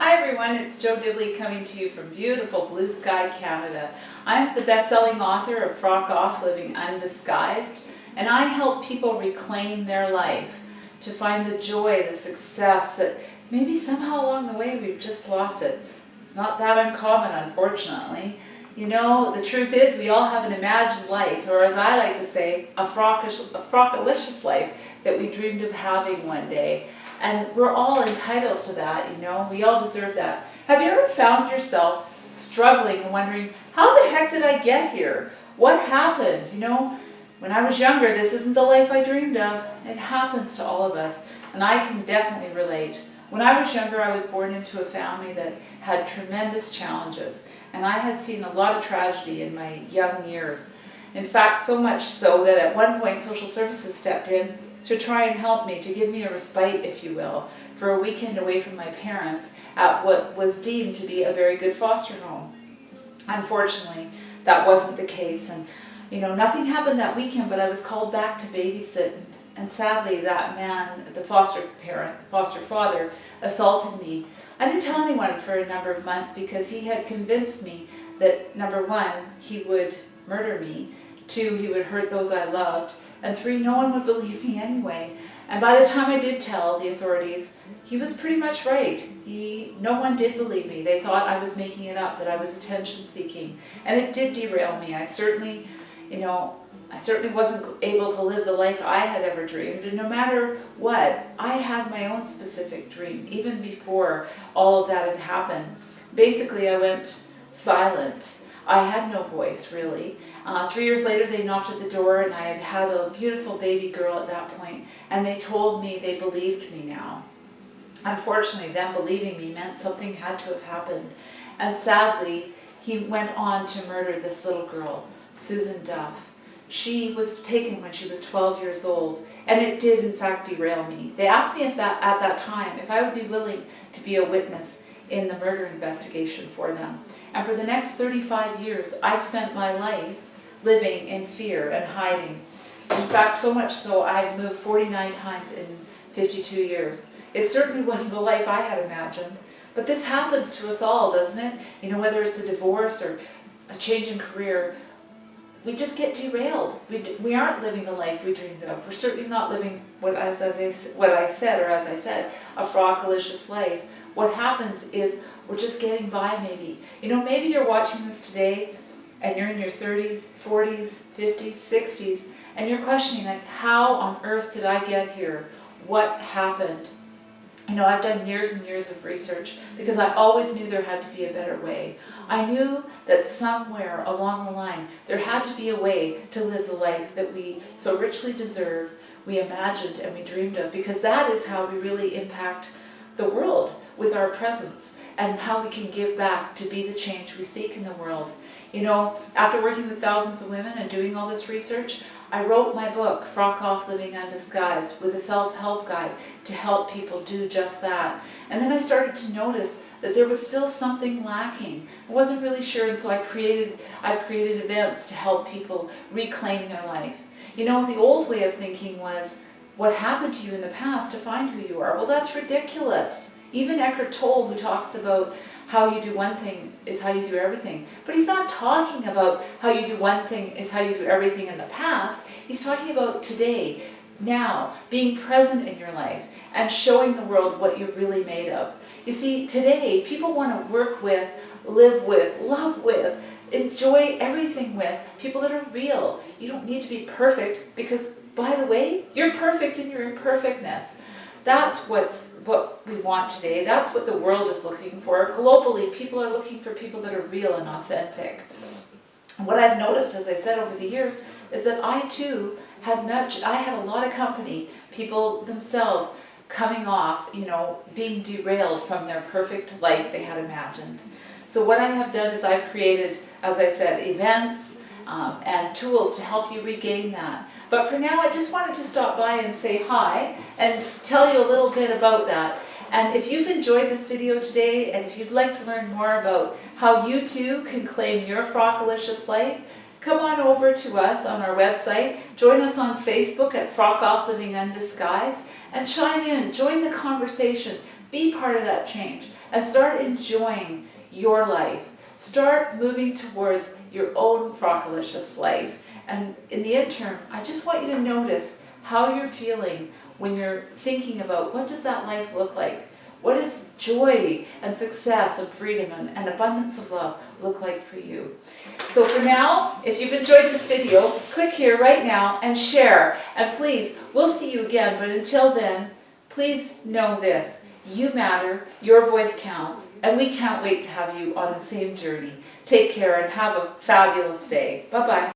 Hi everyone, it's Dibblee coming to you from beautiful Blue Sky, Canada. I'm the best-selling author of Frock Off Living Undisguised, and I help people reclaim their life, to find the joy, the success that maybe somehow along the way we've just lost it. It's not that uncommon, unfortunately. You know, the truth is we all have an imagined life, or as I like to say, a frock-alicious life that we dreamed of having one day. And we're all entitled to that, you know, we all deserve that. Have you ever found yourself struggling and wondering, how the heck did I get here? What happened? You know, when I was younger, this isn't the life I dreamed of. It happens to all of us, and I can definitely relate. When I was younger, I was born into a family that had tremendous challenges, and I had seen a lot of tragedy in my young years. In fact, so much so that at one point social services stepped in to try and help me, to give me a respite, if you will, for a weekend away from my parents at what was deemed to be a very good foster home. Unfortunately, that wasn't the case, and you know, nothing happened that weekend, but I was called back to babysit, and sadly that man, the foster father, assaulted me. I didn't tell anyone for a number of months because he had convinced me that, number one, he would murder me, two, he would hurt those I loved, and three, no one would believe me anyway. And by the time I did tell the authorities, he was pretty much right. No one did believe me. They thought I was making it up, that I was attention seeking. And it did derail me. I certainly wasn't able to live the life I had ever dreamed. And no matter what, I had my own specific dream, even before all of that had happened. Basically, I went silent. I had no voice, really. 3 years later, they knocked at the door, and I had had a beautiful baby girl at that point, and they told me they believed me now. Unfortunately, them believing me meant something had to have happened, and sadly, he went on to murder this little girl, Susan Duff. She was taken when she was 12 years old, and it did in fact derail me. They asked me at that time if I would be willing to be a witness in the murder investigation for them. And for the next 35 years, I spent my life living in fear and hiding. In fact, so much so, I've moved 49 times in 52 years. It certainly wasn't the life I had imagined. But this happens to us all, doesn't it? You know, whether it's a divorce or a change in career, we just get derailed. We aren't living the life we dreamed of. We're certainly not living what I said, a frock-alicious life. What happens is we're just getting by maybe. You know, maybe you're watching this today and you're in your 30s, 40s, 50s, 60s, and you're questioning, like, how on earth did I get here? What happened? You know, I've done years and years of research because I always knew there had to be a better way. I knew that somewhere along the line there had to be a way to live the life that we so richly deserve, we imagined and we dreamed of, because that is how we really impact the world with our presence, and how we can give back to be the change we seek in the world. You know, after working with thousands of women and doing all this research, I wrote my book, Frock Off Living Undisguised, with a self-help guide to help people do just that. And then I started to notice that there was still something lacking. I wasn't really sure, and so I've created events to help people reclaim their life. You know, the old way of thinking was, what happened to you in the past define who you are. Well, that's ridiculous. Even Eckhart Tolle, who talks about how you do one thing is how you do everything. But he's not talking about how you do one thing is how you do everything in the past. He's talking about today, now, being present in your life and showing the world what you're really made of. You see, today, people want to work with, live with, love with, enjoy everything with people that are real. You don't need to be perfect because, by the way, you're perfect in your imperfectness. That's what we want today. That's what the world is looking for. Globally, people are looking for people that are real and authentic. And what I've noticed, as I said, over the years, is that I too had a lot of company, people themselves coming off, you know, being derailed from their perfect life they had imagined. So what I have done is I've created, as I said, events and tools to help you regain that. But for now, I just wanted to stop by and say hi and tell you a little bit about that. And if you've enjoyed this video today, and if you'd like to learn more about how you too can claim your frock-alicious life, come on over to us on our website, join us on Facebook at Frock Off Living Undisguised, and chime in, join the conversation. Be part of that change and start enjoying your life. Start moving towards your own frock-alicious life. And in the interim, I just want you to notice how you're feeling when you're thinking about what does that life look like? What does joy and success and freedom and abundance of love look like for you? So for now, if you've enjoyed this video, click here right now and share. And please, we'll see you again. But until then, please know this. You matter, your voice counts, and we can't wait to have you on the same journey. Take care and have a fabulous day. Bye-bye.